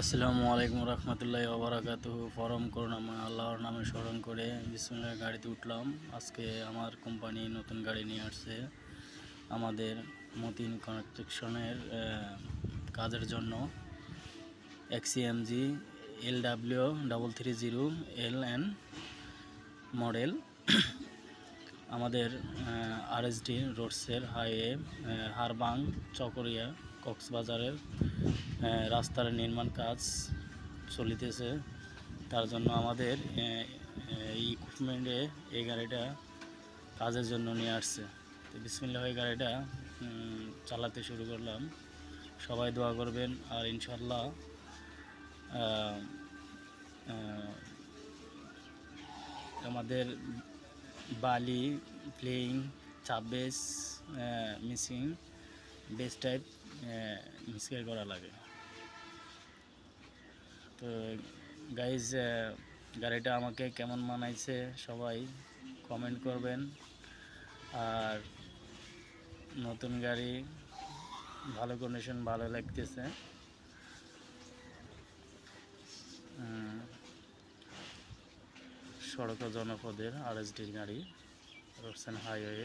আসসালামু আলাইকুম রহমতুল্লাহি ওবারাকাতুহু। পরম করুণাময় আল্লাহর নামে স্মরণ করে বিসমিল্লাহ গাড়িতে উঠলাম। আজকে আমার কোম্পানি নতুন গাড়ি নিয়ে আসছে আমাদের মতিন কনস্ট্রাকশনের কাজের জন্য। XCMG LW330LN model. আমাদের RSD রোডসের হাইওয়ে হারবাং চকরিয়া কক্সবাজারের রাস্তার নির্মাণ কাজ চলিতেছে। তার জন্য আমাদের এই ইকুইপমেন্টে এই গাড়িটা কাজের জন্য নিয়ে আসছে। তো বিসমিল্লাহ এই গাড়িটা চালাতে শুরু করলাম। সবাই দোয়া করবেন। আর ইনশাল্লাহ আমাদের বালি প্লেইং চাপবেস মিসিং বেস টাইপ মিক্সার করা লাগে। তো গাইজ গাড়িটা আমাকে কেমন মানাইছে সবাই কমেন্ট করবেন। আর নতুন গাড়ি, ভালো কন্ডিশন, ভালো লাগতেছে। সড়ক ও জনপদের RSD গাড়ি রোডস অ্যান্ড হাইওয়ে।